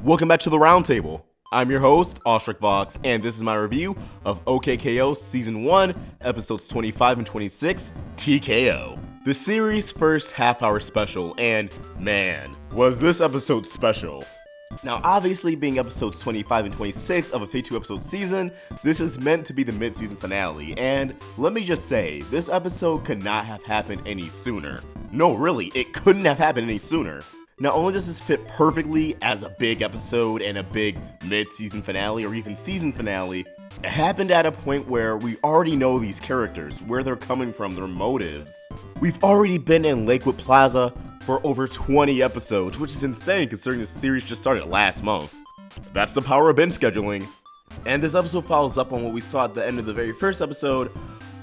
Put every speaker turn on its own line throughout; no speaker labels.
Welcome back to the Roundtable. I'm your host, Ostrich Vox, and this is my review of K.O Season 1, Episodes 25 and 26, T.K.O. The series' first half-hour special, and man, was this episode special. Now obviously being episodes 25 and 26 of a 52-episode season, this is meant to be the mid-season finale, and let me just say, this episode could not have happened any sooner. No, really, it couldn't have happened any sooner. Not only does this fit perfectly as a big episode and a big mid-season finale or even season finale, it happened at a point where we already know these characters, where they're coming from, their motives. We've already been in Lakewood Plaza for over 20 episodes, which is insane considering the series just started last month. That's the power of binge scheduling. And this episode follows up on what we saw at the end of the very first episode,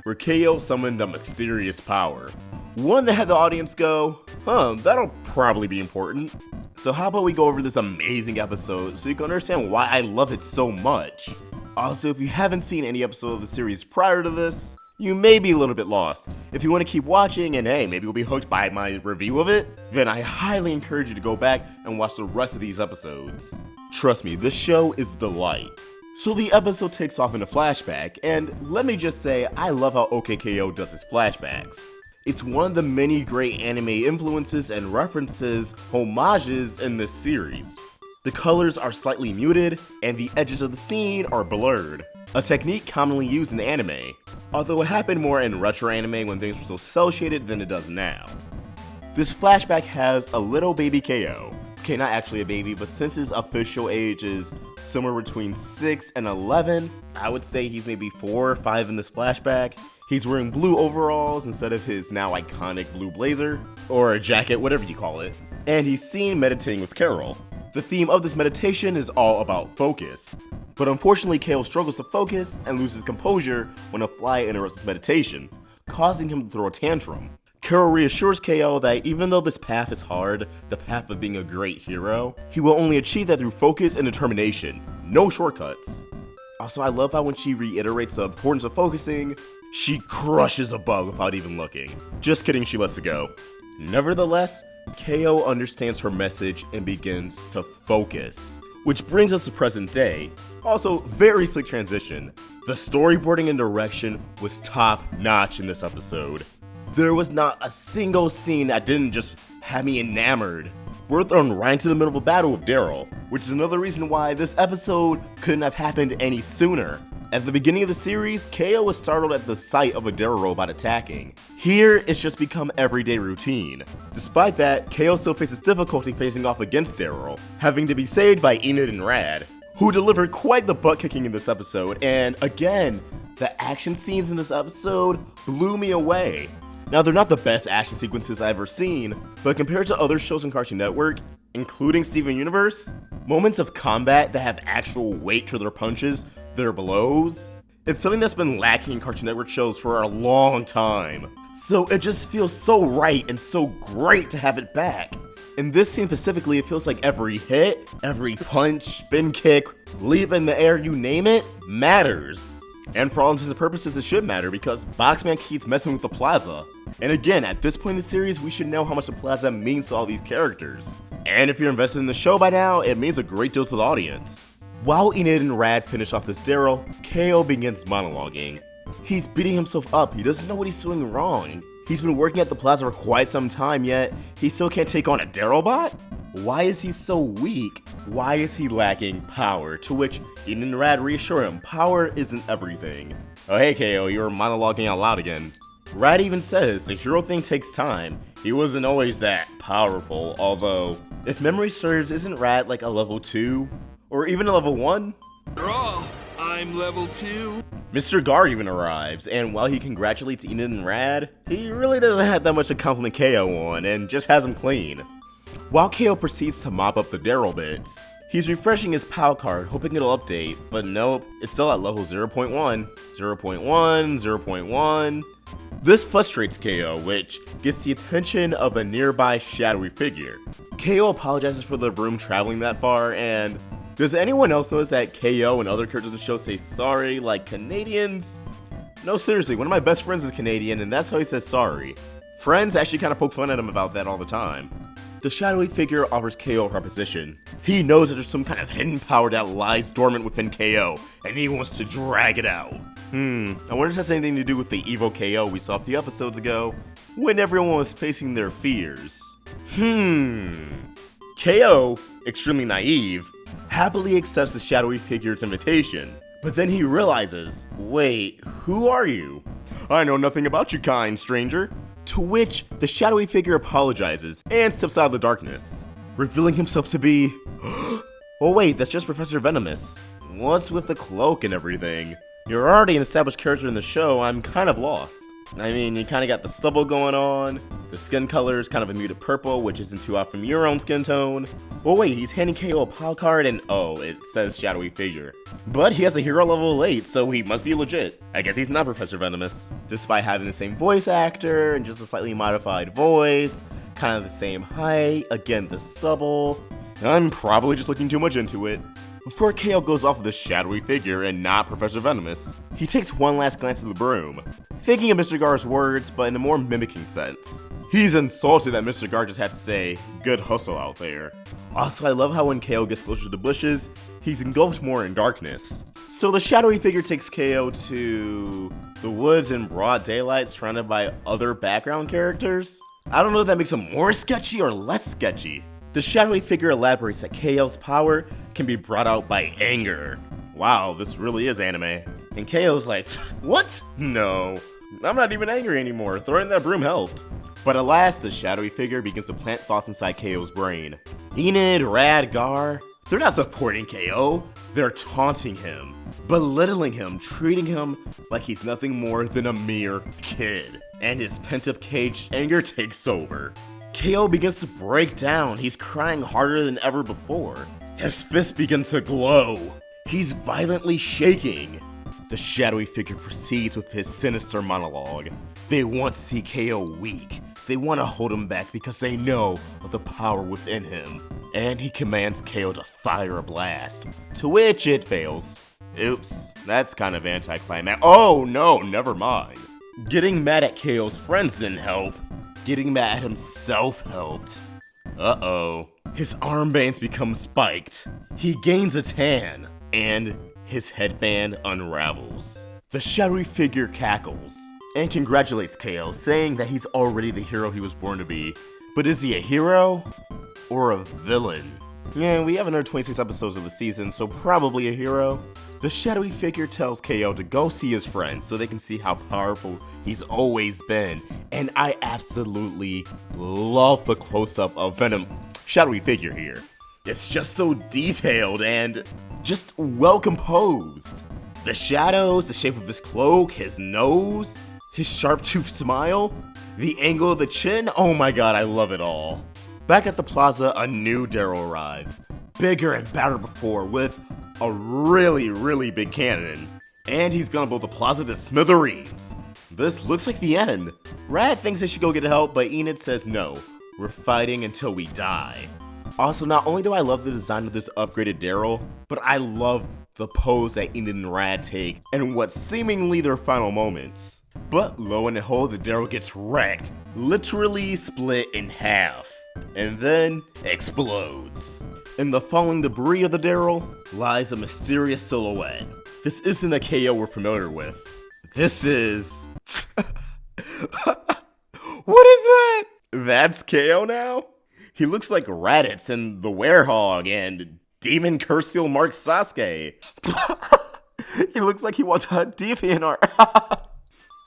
where K.O summoned a mysterious power. One that had the audience go, that'll probably be important. So how about we go over this amazing episode so you can understand why I love it so much. Also, if you haven't seen any episode of the series prior to this, you may be a little bit lost. If you want to keep watching and hey, maybe you'll be hooked by my review of it, then I highly encourage you to go back and watch the rest of these episodes. Trust me, this show is delight. So the episode takes off into Flashback, and let me just say, I love how K.O does his flashbacks. It's one of the many great anime influences and references, homages in this series. The colors are slightly muted, and the edges of the scene are blurred, a technique commonly used in anime, although it happened more in retro anime when things were so cel-shaded than it does now. This flashback has a little baby K.O. Okay, not actually a baby, but since his official age is somewhere between 6 and 11, I would say he's maybe 4 or 5 in this flashback. He's wearing blue overalls instead of his now iconic blue blazer, or a jacket, whatever you call it. And he's seen meditating with Carol. The theme of this meditation is all about focus. But unfortunately, K.O struggles to focus and loses composure when a fly interrupts his meditation, causing him to throw a tantrum. Carol reassures K.O that even though this path is hard, the path of being a great hero, he will only achieve that through focus and determination, no shortcuts. Also, I love how when she reiterates the importance of focusing, she crushes a bug without even looking. Just kidding, she lets it go. Nevertheless, K.O understands her message and begins to focus. Which brings us to present day. Also, very slick transition. The storyboarding and direction was top notch in this episode. There was not a single scene that didn't just have me enamored. We're thrown right into the middle of a battle with Daryl, which is another reason why this episode couldn't have happened any sooner. At the beginning of the series, K.O was startled at the sight of a Daryl robot attacking. Here, it's just become everyday routine. Despite that, K.O still faces difficulty facing off against Daryl, having to be saved by Enid and Rad, who delivered quite the butt-kicking in this episode, and again, the action scenes in this episode blew me away. Now, they're not the best action sequences I've ever seen, but compared to other shows on Cartoon Network, including Steven Universe, moments of combat that have actual weight to their punches, their blows, it's something that's been lacking in Cartoon Network shows for a long time. So it just feels so right and so great to have it back. In this scene specifically, it feels like every hit, every punch, spin kick, leap in the air, you name it, matters. And for all intents and purposes, it should matter because Boxman keeps messing with the plaza. And again, at this point in the series, we should know how much the plaza means to all these characters. And if you're invested in the show by now, it means a great deal to the audience. While Enid and Rad finish off this Daryl, K.O begins monologuing. He's beating himself up, he doesn't know what he's doing wrong. He's been working at the plaza for quite some time, yet he still can't take on a Daryl bot? Why is he so weak? Why is he lacking power? To which Enid and Rad reassure him, power isn't everything. Oh hey K.O, you're monologuing out loud again. Rad even says the hero thing takes time. He wasn't always that powerful, although, if memory serves, isn't Rad like a level 2? Or even a level 1?
After all, I'm level 2.
Mr. Gar even arrives, and while he congratulates Enid and Rad, he really doesn't have that much to compliment K.O on, and just has him clean. While K.O proceeds to mop up the Daryl bits, he's refreshing his PAL card, hoping it'll update, but nope, it's still at level 0.1, 0.1, 0.1. This frustrates K.O, which gets the attention of a nearby shadowy figure. K.O apologizes for the broom traveling that far, and does anyone else notice that K.O and other characters in the show say sorry like Canadians? No, seriously, one of my best friends is Canadian, and that's how he says sorry. Friends actually kind of poke fun at him about that all the time. the Shadowy Figure offers KO a proposition. He knows that there's some kind of hidden power that lies dormant within KO, and he wants to drag it out. I wonder if this has anything to do with the evil KO we saw a few episodes ago, when everyone was facing their fears. KO, extremely naive, happily accepts the Shadowy Figure's invitation, but then he realizes, wait, who are you? I know nothing about you, kind stranger. To which the Shadowy Figure apologizes and steps out of the darkness, revealing himself to be... Oh wait, that's just Professor Venomous. What's with the cloak and everything? You're already an established character in the show, I'm kind of lost. I mean, you kind of got the stubble going on, the skin color is kind of a muted purple, which isn't too off from your own skin tone. Oh wait, he's handing KO a pile card and oh, it says Shadowy Figure. But he has a hero level 8, so he must be legit. I guess he's not Professor Venomous. Despite having the same voice actor and just a slightly modified voice, kind of the same height, again the stubble. I'm probably just looking too much into it. Before KO goes off with the Shadowy Figure and not Professor Venomous, he takes one last glance at the broom, thinking of Mr. Gar's words, but in a more mimicking sense. He's insulted that Mr. Gar just had to say, good hustle out there. Also, I love how when KO gets closer to the bushes, he's engulfed more in darkness. So the Shadowy Figure takes KO to the woods in broad daylight surrounded by other background characters? I don't know if that makes him more sketchy or less sketchy. The Shadowy Figure elaborates that KO's power can be brought out by anger. Wow, this really is anime. And KO's like, what? No, I'm not even angry anymore, throwing that broom helped. But alas, the Shadowy Figure begins to plant thoughts inside KO's brain. Enid, Rad, Gar, they're not supporting KO, they're taunting him, belittling him, treating him like he's nothing more than a mere kid. And his pent-up caged anger takes over. KO begins to break down, he's crying harder than ever before. His fists begin to glow. He's violently shaking. The Shadowy Figure proceeds with his sinister monologue. They want to see KO weak. They want to hold him back because they know of the power within him. And he commands KO to fire a blast, to which it fails. Oops, that's kind of anticlimactic. Oh no, never mind. Getting mad at KO's friends didn't help. Getting mad at himself helped. Uh-oh. His armbands become spiked. He gains a tan. And his headband unravels. The Shadowy Figure cackles and congratulates KO, saying that he's already the hero he was born to be. But is he a hero or a villain? Yeah, we have another 26 episodes of the season, so probably a hero. The Shadowy Figure tells KO to go see his friends so they can see how powerful he's always been. And I absolutely love the close-up of Venom Shadowy Figure here. It's just so detailed and just well composed. The shadows, the shape of his cloak, his nose, his sharp-toothed smile, the angle of the chin, oh my god, I love it all. Back at the plaza, a new Daryl arrives. Bigger and badder before, with a really big cannon. And he's gonna blow the plaza to smithereens. This looks like the end. Rad thinks they should go get help, but Enid says no. We're fighting until we die. Also, not only do I love the design of this upgraded Daryl, but I love the pose that Enid and Rad take in what's seemingly their final moments. But lo and behold, the Daryl gets wrecked, literally split in half, and then explodes. In the falling debris of the Daryl lies a mysterious silhouette. This isn't a KO we're familiar with. This is... What is that? That's KO now? He looks like Raditz and the Werehog and Demon Curse Seal Mark Sasuke. He looks like he wants to hunt DeviantArt.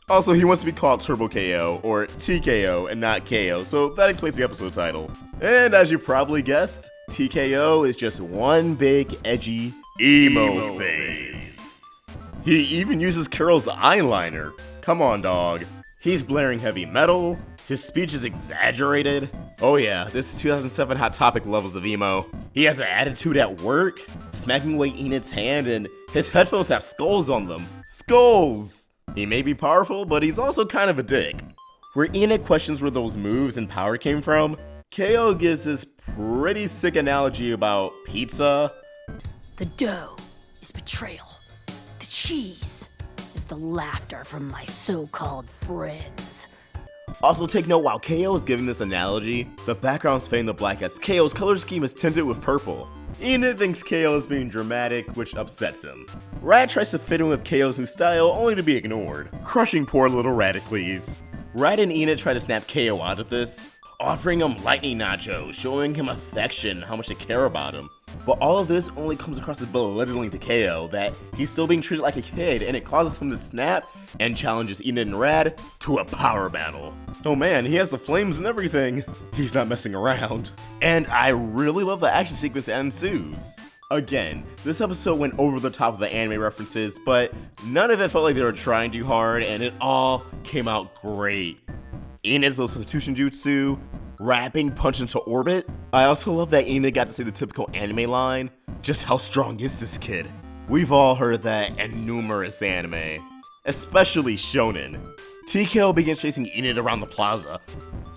Also, he wants to be called Turbo K.O. or T.K.O. and not K.O., so that explains the episode title. And as you probably guessed, T.K.O. is just one big, edgy, emo face. He even uses Carol's eyeliner. Come on, dog. He's blaring heavy metal. His speech is exaggerated. Oh yeah, this is 2007 Hot Topic levels of emo. He has an attitude at work, smacking away Enid's hand, and his headphones have skulls on them. Skulls! He may be powerful, but he's also kind of a dick. Where Enid questions where those moves and power came from, KO gives this pretty sick analogy about pizza.
The dough is betrayal. The cheese is the laughter from my so-called friends.
Also take note, while KO is giving this analogy, the background's fading to black as KO's color scheme is tinted with purple. Enid thinks KO is being dramatic, which upsets him. Rad tries to fit in with KO's new style, only to be ignored, crushing poor little Radicles. Rad and Enid try to snap KO out of this, offering him lightning nachos, showing him affection, how much they care about him. But all of this only comes across as belittling to KO, that he's still being treated like a kid, and it causes him to snap and challenges Enid and Rad to a power battle. Oh man, he has the flames and everything. He's not messing around. And I really love the action sequence that ensues. Again, this episode went over the top of the anime references, but none of it felt like they were trying too hard, and it all came out great. Enid's little substitution jutsu, wrapping punch into orbit. I also love that Enid got to say the typical anime line, just how strong is this kid? We've all heard that in numerous anime, especially shonen. T.K.O begins chasing Enid around the plaza,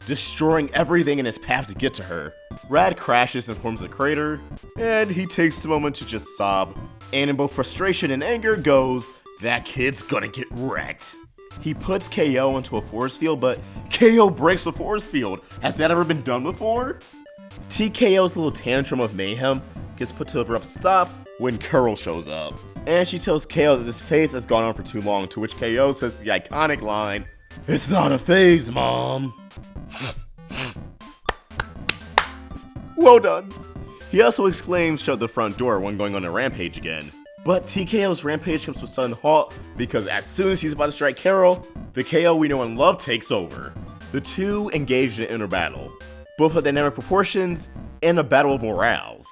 destroying everything in his path to get to her. Rad crashes and forms a crater, and he takes a moment to just sob, and in both frustration and anger goes, that kid's gonna get wrecked. He puts KO into a force field, but KO breaks the force field. Has that ever been done before? TKO's little tantrum of mayhem gets put to a abrupt stop when Carol shows up. And she tells KO that this phase has gone on for too long, to which KO says the iconic line, "It's not a phase, Mom." Well done. He also exclaims, "Shut the front door," when going on a rampage again. But TKO's rampage comes to a sudden halt because as soon as he's about to strike Carol, the KO we know and love takes over. The two engage in an inner battle, both with dynamic proportions and a battle of morals.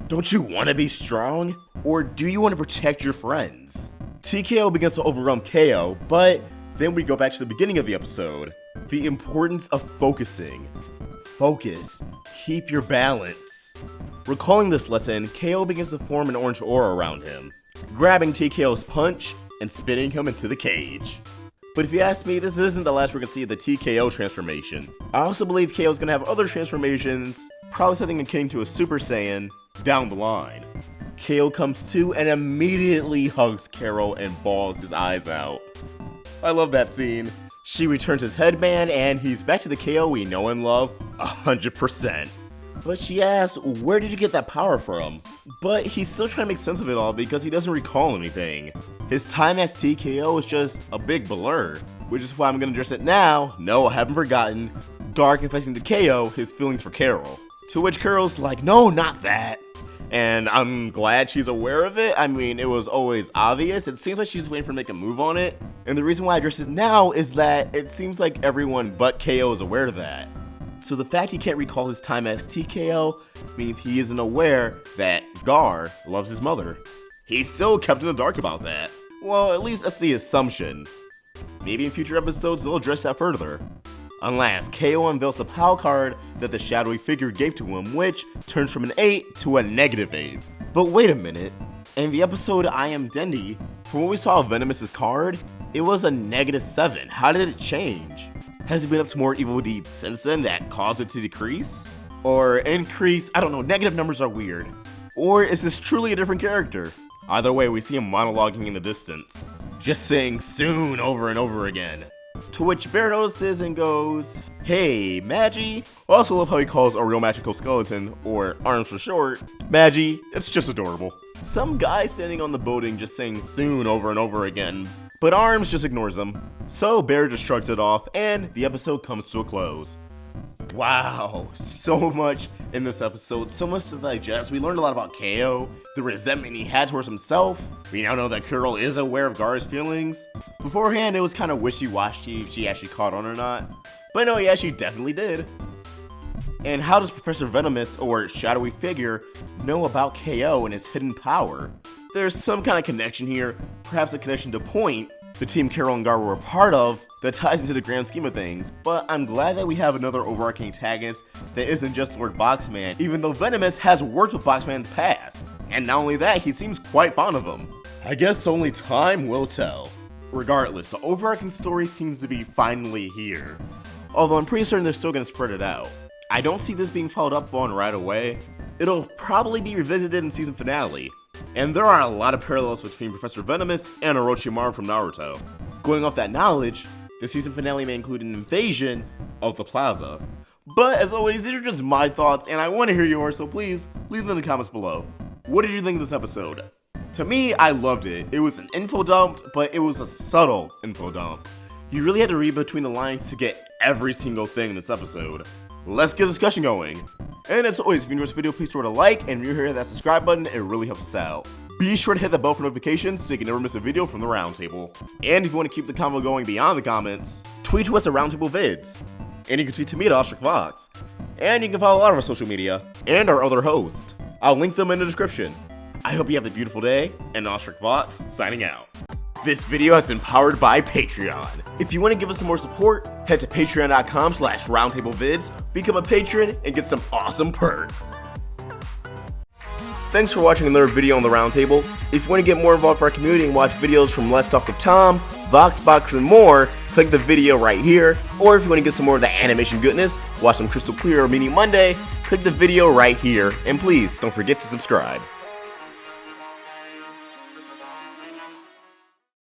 Don't you want to be strong? Or do you want to protect your friends? TKO begins to overwhelm KO, but then we go back to the beginning of the episode. The importance of focusing. Focus. Keep your balance. Recalling this lesson, KO begins to form an orange aura around him, grabbing TKO's punch and spinning him into the cage. But if you ask me, this isn't the last we're gonna see of the TKO transformation. I also believe KO's gonna have other transformations, probably something akin to a Super Saiyan, down the line. KO comes to and immediately hugs Carol and bawls his eyes out. I love that scene. She returns his headband and he's back to the KO we know and love 100%. But she asks, where did you get that power from? But he's still trying to make sense of it all because he doesn't recall anything. His time as TKO is just a big blur, which is why I'm gonna address it now. No, I haven't forgotten. Gar confessing to KO his feelings for Carol. To which Carol's like, no, not that. And I'm glad she's aware of it. I mean, it was always obvious. It seems like she's waiting for him to make a move on it. And the reason why I address it now is that it seems like everyone but KO is aware of that. So the fact he can't recall his time as TKO means he isn't aware that Gar loves his mother. He's still kept in the dark about that. Well, at least that's the assumption. Maybe in future episodes they'll address that further. Unless KO unveils a POW card that the Shadowy Figure gave to him, which turns from an 8 to a -8. But wait a minute, in the episode I Am Dendy, from what we saw of Venomous' card, it was a -7. How did it change? Has he been up to more evil deeds since then that caused it to decrease? Or increase? I don't know, negative numbers are weird. Or is this truly a different character? Either way, we see him monologuing in the distance, just saying soon over and over again. To which Bear notices and goes, hey, Maggie. I also love how he calls a real magical skeleton, or Arms for short, Maggie. It's just adorable. Some guy standing on the building just saying soon over and over again, but Arms just ignores him. So Bear just shrugs it off, and the episode comes to a close. Wow, so much in this episode, so much to digest. We learned a lot about KO, the resentment he had towards himself. We now know that Carol is aware of Gar's feelings. Beforehand, it was kind of wishy-washy if she actually caught on or not. But no, yeah, she definitely did. And how does Professor Venomous, or Shadowy Figure, know about KO and his hidden power? There's some kind of connection here, perhaps a connection to Point, the team Carol and Gar were a part of, that ties into the grand scheme of things, but I'm glad that we have another overarching antagonist that isn't just Lord Boxman, even though Venomous has worked with Boxman in the past. And not only that, he seems quite fond of him. I guess only time will tell. Regardless, the overarching story seems to be finally here. Although I'm pretty certain they're still gonna spread it out. I don't see this being followed up on right away. It'll probably be revisited in season finale. And there are a lot of parallels between Professor Venomous and Orochimaru from Naruto. Going off that knowledge, The season finale may include an invasion of the plaza. But as always, these are just my thoughts, and I want to hear yours, so please leave them in the comments below. What did you think of this episode? To me, I loved it. It was an info dump, but it was a subtle info dump. You really had to read between the lines to get every single thing in this episode. Let's get the discussion going. And as always, if you enjoyed this video, please sure to like, and if you're here, that subscribe button, it really helps us out. Be sure to hit the bell for notifications so you can never miss a video from the Roundtable. And if you want to keep the convo going beyond the comments, tweet to us at Roundtable Vids. And you can tweet to me at OstricVox. And you can follow a lot of our social media, and our other host. I'll link them in the description. I hope you have a beautiful day, and OstricVox signing out. This video has been powered by Patreon. If you want to give us some more support, head to patreon.com/roundtablevids, become a patron, and get some awesome perks. Thanks for watching another video on the Roundtable. If you want to get more involved with our community and watch videos from Let's Talk with Tom, Voxbox, and more, click the video right here. Or if you want to get some more of the animation goodness, watch some Crystal Clear or Meaning Monday, click the video right here. And please, don't forget to subscribe.